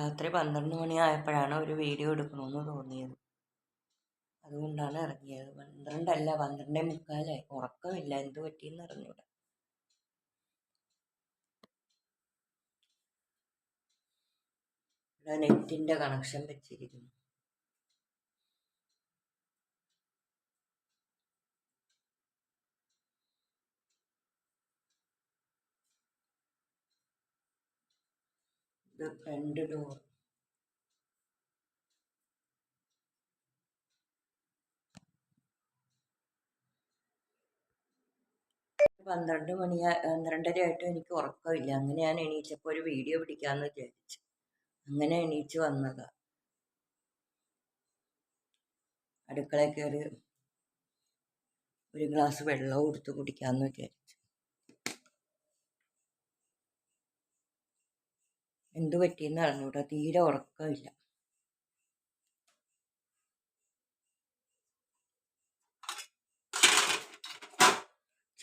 രാത്രി 12 മണിയായപ്പോഴാണ് ഒരു വീഡിയോ എടുക്കണമെന്ന് തോന്നിയത്. അതുകൊണ്ടാണ് ഇറങ്ങിയത്. 12 അല്ല, 12:45. ഉറക്കമില്ല, എന്ത് പറ്റിയെന്ന് അറിഞ്ഞൂടാ. ഇവിടെ നെറ്റിൻ്റെ കണക്ഷൻ വെച്ചിരിക്കുന്നു. ഇത് ഫ്രണ്ട് ഡോർ. പന്ത്രണ്ട് 12:30 എനിക്ക് ഉറക്കമില്ല. അങ്ങനെ ഞാൻ എണീച്ചപ്പോൾ ഒരു വീഡിയോ പിടിക്കാമെന്ന് വിചാരിച്ചു. അങ്ങനെ എണീച്ച് വന്നതാ. അടുക്കളയിൽ കയറി ഒരു ഗ്ലാസ് വെള്ളം എടുത്ത് കുടിക്കാമെന്ന് വിചാരിച്ചു. എന്തു പറ്റിയെന്ന് അറിഞ്ഞൂടാ, തീരെ ഉറക്കമില്ല.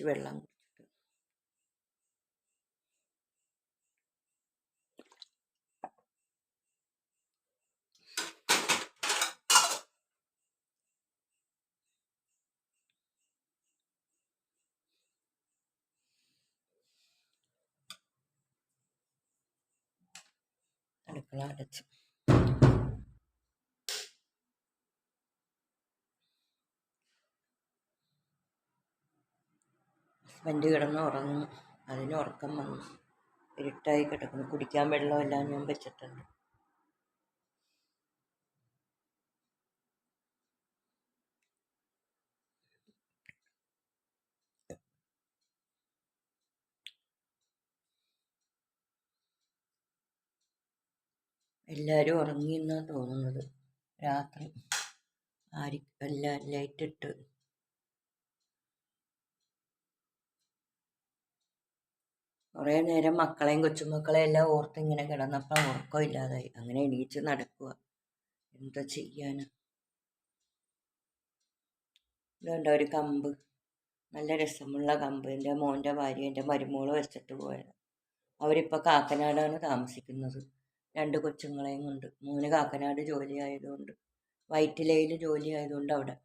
വെള്ളം കുടിച്ചിട്ട് അടുക്കള അടച്ചു. ഹസ്ബൻഡ് കിടന്ന് ഉറങ്ങുന്നു. അതിന് ഉറക്കം വന്നു. ഇരുട്ടായി കിടക്കുന്നു. കുടിക്കാൻ വെള്ളമെല്ലാം ഞാൻ വെച്ചിട്ടുണ്ട്. എല്ലാവരും ഉറങ്ങിയെന്നാണ് തോന്നുന്നത്. രാത്രി എല്ലാം ലൈറ്റിട്ട് കുറേ നേരം മക്കളെയും കൊച്ചുമക്കളെയും എല്ലാം ഓർത്ത് ഇങ്ങനെ കിടന്നപ്പോൾ ഉറക്കമില്ലാതായി. അങ്ങനെ എണീച്ച് നടക്കുക. എന്താ ചെയ്യാന്? ഇതുകൊണ്ട് ഒരു കമ്പ്, നല്ല രസമുള്ള കമ്പ്. എൻ്റെ മോൻ്റെ ഭാര്യ, എൻ്റെ മരുമോള് വെച്ചിട്ട് പോയത്. അവരിപ്പോൾ കാക്കനാടാണ് താമസിക്കുന്നത്, 2 കൊച്ചുങ്ങളെയും കൊണ്ട്. മോന് കാക്കനാട് ജോലി ആയതുകൊണ്ട്, വൈറ്റിലയിൽ ജോലി ആയതുകൊണ്ട് അവിടെ.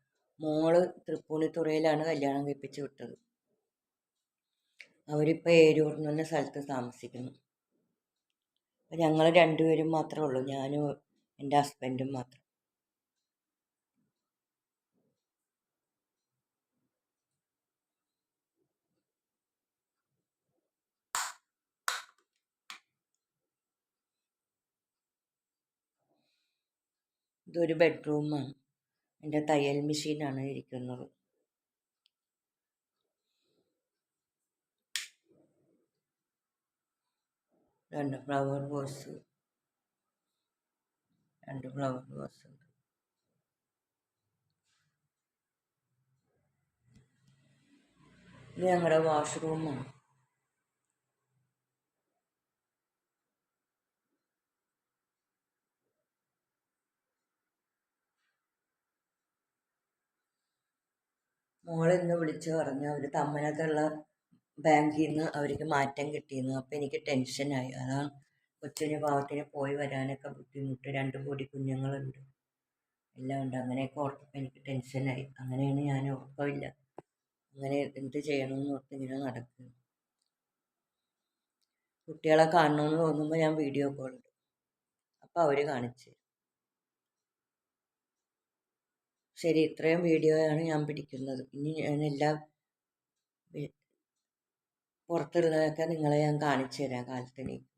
മോള് തൃപ്പൂണിത്തുറയിലാണ് കല്യാണം കഴിപ്പിച്ച് വിട്ടത്. അവരിപ്പോൾ ഏരൂർ എന്ന് പറഞ്ഞ സ്ഥലത്ത് താമസിക്കുന്നു. അപ്പം ഞങ്ങൾ 2 പേരും മാത്രമേ ഉള്ളൂ, ഞാനും എൻ്റെ ഹസ്ബൻഡും മാത്രം. ഇതൊരു ബെഡ്റൂമാണ്. എൻ്റെ തയ്യൽ മെഷീനാണ് ഇരിക്കുന്നത്. രണ്ട് ഫ്ലവർ വാസ് ഉണ്ട്. ഇത് ഞങ്ങളുടെ വാഷ്റൂമാണ്. മോളിന്ന് വിളിച്ച് പറഞ്ഞു അവർ തമ്മനത്തുള്ള ബാങ്കിൽ നിന്ന് അവർക്ക് മാറ്റം കിട്ടിയെന്ന്. അപ്പം എനിക്ക് ടെൻഷനായി. അതാണ് കൊച്ചിന് പാവത്തിന് പോയി വരാനൊക്കെ ബുദ്ധിമുട്ട്. 2 പൊടി കുഞ്ഞുങ്ങളുണ്ട്, എല്ലാം ഉണ്ട്. അങ്ങനെയൊക്കെ ഓർത്തപ്പോൾ എനിക്ക് ടെൻഷനായി. അങ്ങനെയാണ് ഞാൻ ഉറക്കമില്ല. അങ്ങനെ എന്ത് ചെയ്യണമെന്ന് ഓർത്ത് ഇങ്ങനെ നടക്കുക. കുട്ടികളെ കാണണമെന്ന് തോന്നുമ്പോൾ ഞാൻ വീഡിയോ കോൾ ഇടും. അപ്പോൾ അവർ കാണിച്ചു. ശരി, ഇത്രയും വീഡിയോയാണ് ഞാൻ പിടിക്കുന്നത്. ഇനി ഞാനെല്ലാം പുറത്തുള്ളതൊക്കെ നിങ്ങളെ ഞാൻ കാണിച്ചു തരാം കാലത്തെണീക്ക്.